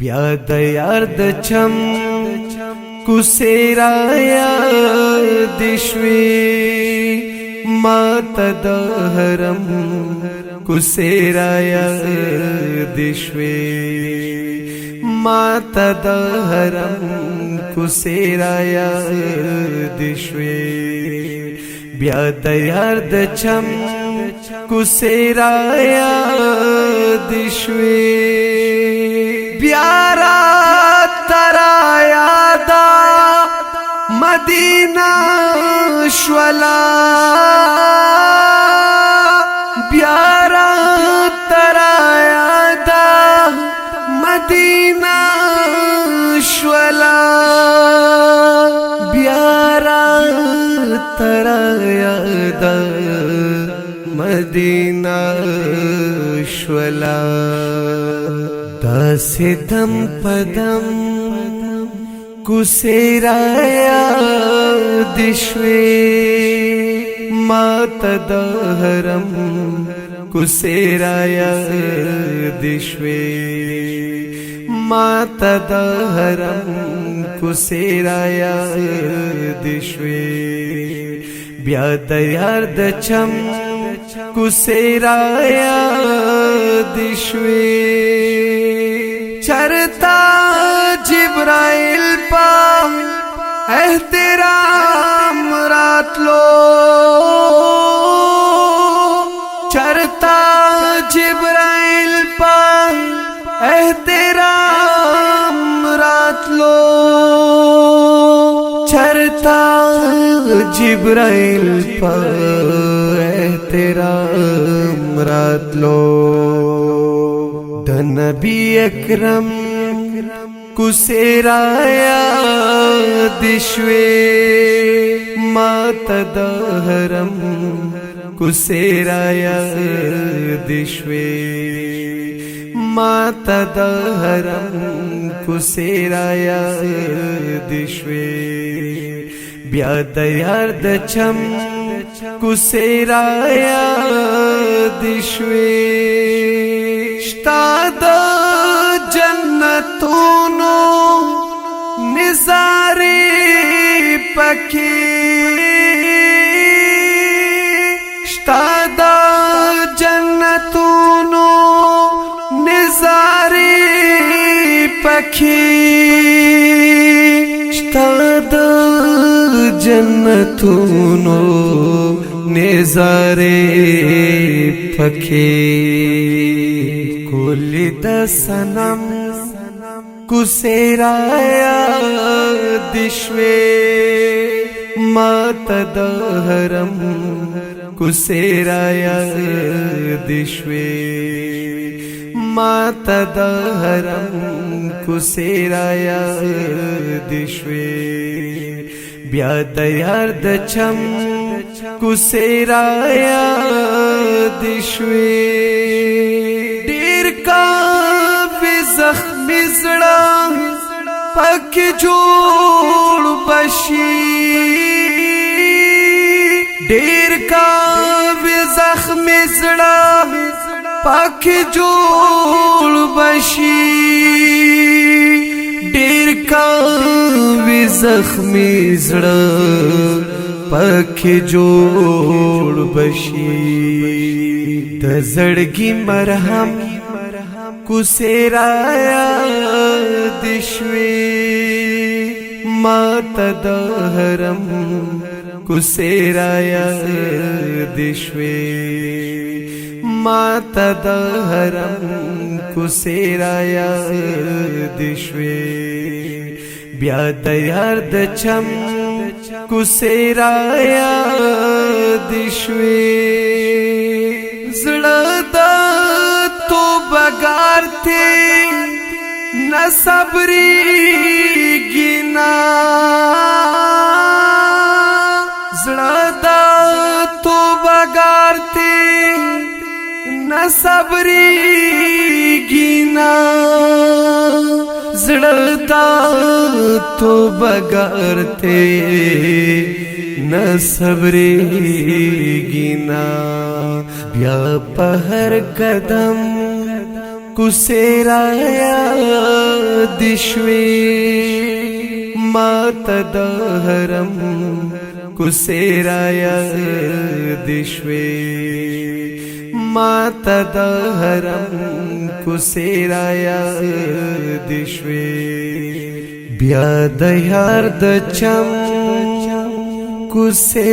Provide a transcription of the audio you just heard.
بیا د یار د چم کوڅې را یاد شوې ما ته د حرم کوڅې را یاد شوې ما ته د حرم کوڅې را یاد شوې بیا د یار د چم کوڅې را یاد شوې بیا را ترا یادا مدینہ شولا بیا را ترا یادا مدینہ شولا بیا را ترا یادا مدینہ شولا داسې دم پدم کوڅې را یاد شوې ما ته د حرم کوڅې را یاد شوې ما ته د حرم کوڅې را یاد شوې بیا د یار د چم کوڅې را یاد شوې چرتا جبرائیل پا احترام راتلو چرتا جبرائیل پا احترام راتلو چرتا جبرائیل پا احترام راتلو د نبی اکرم کوڅې را یاد شوې ما ته د حرم کوڅې را یاد شوې ما ته د حرم کوڅې را یاد شوې بیا د یار د چم کوڅې را یاد شوې شتا د جنتونو نظارې پکې شتا د جنتونو نظارې پکې شتا د جنتونو نظارې پکې کولی د صنم کوڅې را یاد شوې ما ته د حرم کوڅې را یاد شوې ما ته د حرم کوڅې را یاد شوې بیا د یار د چم کوڅې را یاد شوې کافی زخمی زړه پک جوړ بشي ډېر کافی زخمی زړه پک جوړ بشي ډېر کافی زخمی زړه پک جوړ بشي د زړګي مرهم کوڅې را یاد شوې ما ته د حرم کوڅې را یاد شوې ما ته د حرم کوڅې را یاد شوې بیا د یار د چم کوڅې را یاد شوې زړه د توبګار ته نہ صبری گنا زړه د توبګار ته نہ صبری گنا زړه د توبګار ته نہ صبری گنا بیا په هر قدم کوڅې را दिश्वे मात दहरम कुसेराया दिश्वे मात दहरम कुसेराया दिश्वे ब्या दयार दचम कुसे